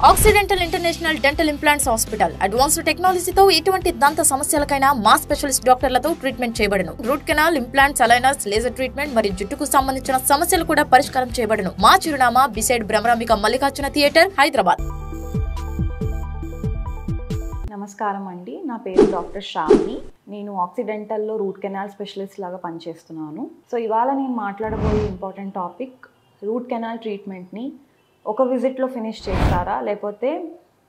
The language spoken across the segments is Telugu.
Accidental international dental implants hospital advanced టెక్నాలజీతో ఎటువంటి దంత సమస్యలకైనా మా స్పెషలిస్ట్ డాక్టర్లతో ట్రీట్మెంట్ చేయబడును. Root canal, implants, aligners, laser treatment మరియు జుట్టుకు సంబంధించిన సమస్యలు కూడా పరిష్కారం చేయబడును. మా చిరునామా బిసైడ్ భ్రమరాంబిక మల్లికార్జున థియేటర్, హైదరాబాద్. నమస్కారం అండి, నా పేరు డాక్టర్ శ్రావణి. నేను ఆక్సిడెంటల్లో రూట్ కెనాల్ స్పెషలిస్ట్ లాగా పనిచేస్తున్నాను. సో ఇవాళ నేను మాట్లాడబోయే ఇంపార్టెంట్ టాపిక్ రూట్ కెనాల్ ట్రీట్మెంట్ని ఒక విజిట్లో ఫినిష్ చేస్తారా లేకపోతే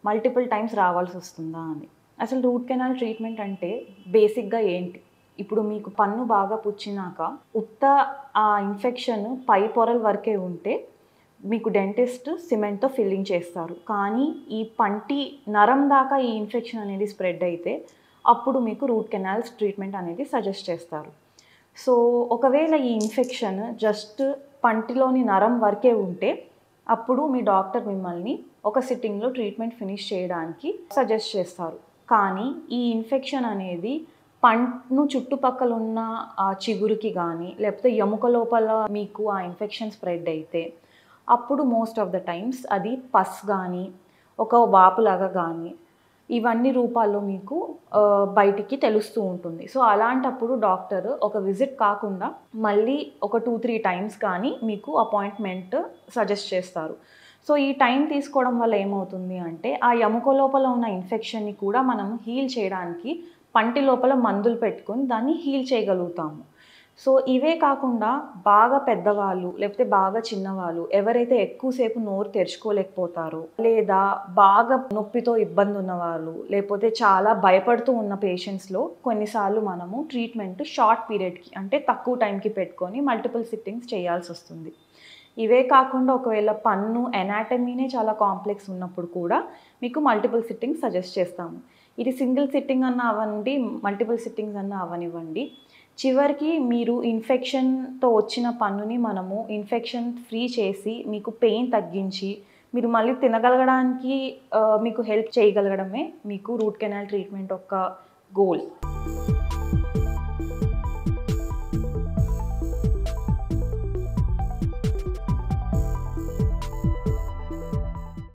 మల్టిపుల్ టైమ్స్ రావాల్సి వస్తుందా అని. అసలు రూట్ కెనాల్ ట్రీట్మెంట్ అంటే బేసిక్గా ఏంటి? ఇప్పుడు మీకు పన్ను బాగా పుచ్చినాక ఉత్త ఆ ఇన్ఫెక్షన్ పై పొరల వరకే ఉంటే మీకు డెంటిస్ట్ సిమెంట్తో ఫిల్లింగ్ చేస్తారు. కానీ ఈ పంటి నరం దాకా ఈ ఇన్ఫెక్షన్ అనేది స్ప్రెడ్ అయితే అప్పుడు మీకు రూట్ కెనాల్స్ ట్రీట్మెంట్ అనేది సజెస్ట్ చేస్తారు. సో ఒకవేళ ఈ ఇన్ఫెక్షన్ జస్ట్ పంటిలోని నరం వరకే ఉంటే అప్పుడు మీ డాక్టర్ మిమ్మల్ని ఒక సిట్టింగ్లో ట్రీట్మెంట్ ఫినిష్ చేయడానికి సజెస్ట్ చేస్తారు. కానీ ఈ ఇన్ఫెక్షన్ అనేది పన్ను చుట్టుపక్కల ఉన్న ఆ చిగురుకి కానీ లేకపోతే ఎముక లోపల మీకు ఆ ఇన్ఫెక్షన్ స్ప్రెడ్ అయితే అప్పుడు మోస్ట్ ఆఫ్ ద టైమ్స్ అది పస్ కానీ ఒక వాపులాగా కానీ ఇవన్నీ రూపాల్లో మీకు బయటికి తెలుస్తూ ఉంటుంది. సో అలాంటప్పుడు డాక్టర్ ఒక విజిట్ కాకుండా మళ్ళీ ఒక 2-3 టైమ్స్ కానీ మీకు అపాయింట్మెంట్ సజెస్ట్ చేస్తారు. సో ఈ టైం తీసుకోవడం వల్ల ఏమవుతుంది అంటే ఆ ఎముక లోపల ఉన్న ఇన్ఫెక్షన్ని కూడా మనం హీల్ చేయడానికి పంటి లోపల మందులు పెట్టుకొని దాన్ని హీల్ చేయగలుగుతాము. సో ఇవే కాకుండా బాగా పెద్దవాళ్ళు లేకపోతే బాగా చిన్నవాళ్ళు ఎవరైతే ఎక్కువసేపు నోరు తెరుచుకోలేకపోతారో లేదా బాగా నొప్పితో ఇబ్బంది ఉన్నవాళ్ళు లేకపోతే చాలా భయపడుతూ ఉన్న పేషెంట్స్లో కొన్నిసార్లు మనము ట్రీట్మెంట్ షార్ట్ పీరియడ్కి అంటే తక్కువ టైంకి పెట్టుకొని మల్టిపుల్ సిట్టింగ్స్ చేయాల్సి వస్తుంది. ఇవే కాకుండా ఒకవేళ పన్ను ఎనాటమీనే చాలా కాంప్లెక్స్ ఉన్నప్పుడు కూడా మీకు మల్టిపుల్ సిట్టింగ్స్ సజెస్ట్ చేస్తాము. ఇది సింగిల్ సిట్టింగ్ అన్న అవ్వండి, మల్టిపుల్ సిట్టింగ్స్ అన్న అవనివ్వండి. చివరికి మీరు ఇన్ఫెక్షన్తో వచ్చిన పన్నుని మనము ఇన్ఫెక్షన్ ఫ్రీ చేసి మీకు పెయిన్ తగ్గించి మీరు మళ్ళీ తినగలగడానికి మీకు హెల్ప్ చేయగలగడమే మీకు రూట్ కెనాల్ ట్రీట్మెంట్ యొక్క గోల్.